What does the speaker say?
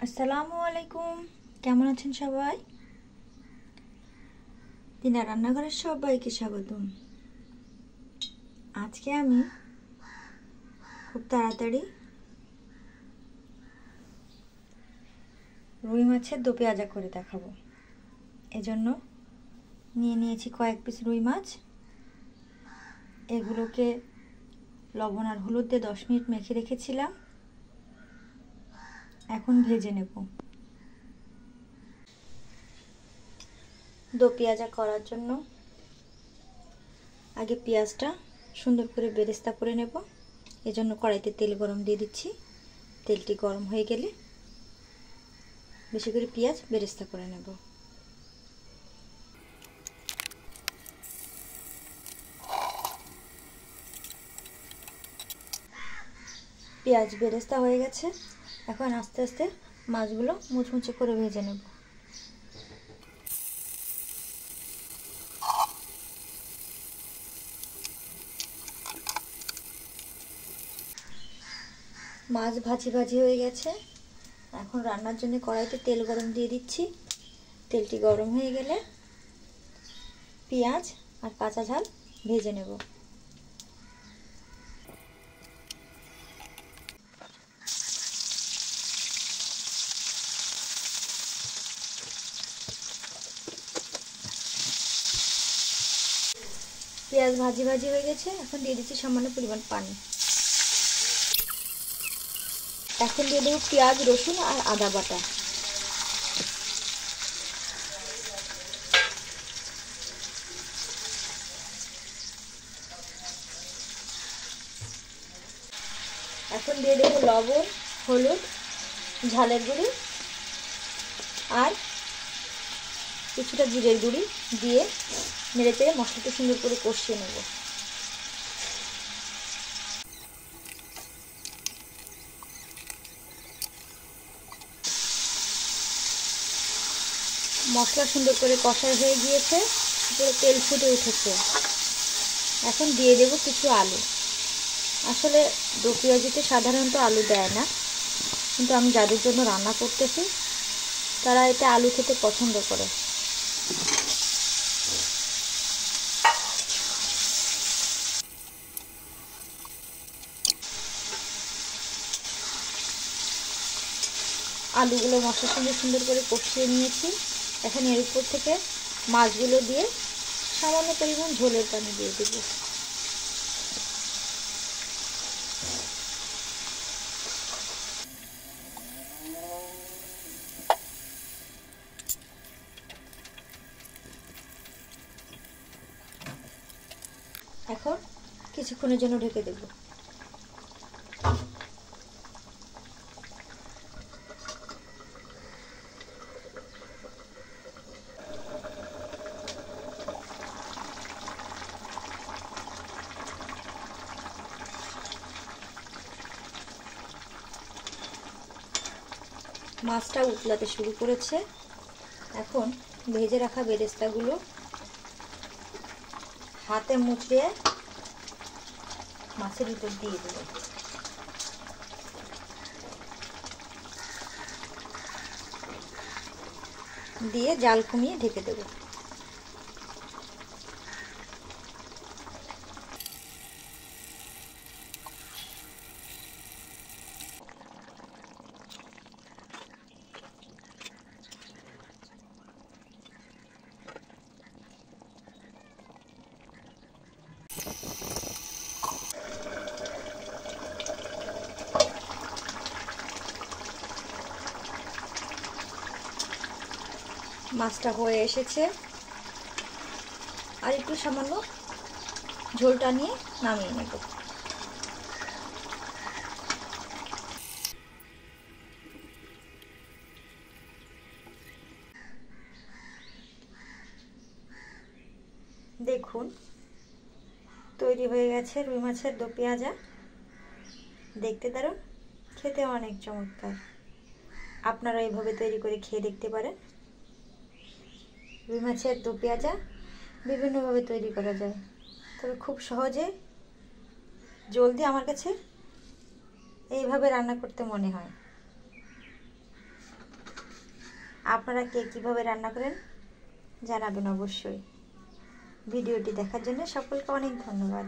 আসসালামু আলাইকুম, কেমন আছেন সবাই? দিনা রান্নাঘরের সবাইকে স্বাগতম। আজকে আমি খুব তাড়াতাড়ি রুই মাছের দো পেঁয়াজা করে দেখাবো। এজন্য নিয়ে নিয়েছি কয়েক পিস রুই মাছ। এগুলোকে লবণ আর হলুদ দিয়ে 10 মিনিট মেখে রেখেছিলাম। এখন ভেজে নেব। দো পেঁয়াজা করার জন্য আগে পেঁয়াজটা সুন্দর করে বেরেস্তা করে নেব। এজন্য কড়াইতে তেল গরম দিয়ে দিচ্ছি। তেলটি গরম হয়ে গেলে বেশি করে পেঁয়াজ বেরেস্তা করে নেব। পেঁয়াজ বেরেস্তা হয়ে গেছে। এখন আস্তে আস্তে মাছগুলো মুচমুচে করে ভেজে নেব। মাছ ভাজি ভাজি হয়ে গেছে। এখন রান্নার জন্য কড়াইতে তেল গরম দিয়ে দিচ্ছি। তেলটি গরম হয়ে গেলে পেঁয়াজ আর কাঁচা ঝাল ভেজে নেব। পেঁয়াজ ভাজি ভাজি হয়ে গেছে। এখন দিয়ে দিচ্ছি সামান্য পরিমাণ পানি। এখন দিয়ে দেবো পেঁয়াজ, রসুন আর আদা বাটা। এখন দিয়ে দেবো লবণ, হলুদ, ঝালের গুঁড়ি আর কিছুটা জিরের গুঁড়ি দিয়ে নেড়ে চেড়ে মশলাটা সুন্দর করে কষিয়ে নেব। মশলা সুন্দর করে কষা হয়ে গিয়েছে, পুরো তেল ফুটে উঠেছে। এখন দিয়ে দেব কিছু আলু। আসলে দো পেঁয়াজিতে সাধারণত আলু দেয় না, কিন্তু আমি যাদের জন্য রান্না করতেছি তারা এতে আলু খেতে পছন্দ করে। আলুগুলো মশলার সঙ্গে সুন্দর করে কষিয়ে নিয়েছি। এখন এর উপর থেকে মাছগুলো দিয়ে সামান্য পরিমাণ ঝোলের পানি দিয়ে দেব। এখন কিছুক্ষণের জন্য ঢেকে দেব। মাছটা উতলাতে শুরু করেছে। এখন ভেজে রাখা বেরেস্তাগুলো হাতে মুচড়ে মাছের ভিতর দিয়ে দেব। দিয়ে জাল কমিয়ে ঢেকে দেব। মাছটা হয়ে এসেছে। আর একটু সামান্য ঝোলটা নিয়ে নামিয়ে নেব। দেখুন তৈরি হয়ে গেছে রুই মাছের দো পেঁয়াজা। দেখতে দারুণ, খেতে অনেক চমৎকার। আপনারা এইভাবে তৈরি করে খেয়ে দেখতে পারেন। রুই মাছের দো পেঁয়াজা বিভিন্নভাবে তৈরি করা যায়, তবে খুব সহজে জলদি আমার কাছে এইভাবে রান্না করতে মনে হয়। আপনারা কে কীভাবে রান্না করেন জানাবেন অবশ্যই। ভিডিওটি দেখার জন্য সকলকে অনেক ধন্যবাদ।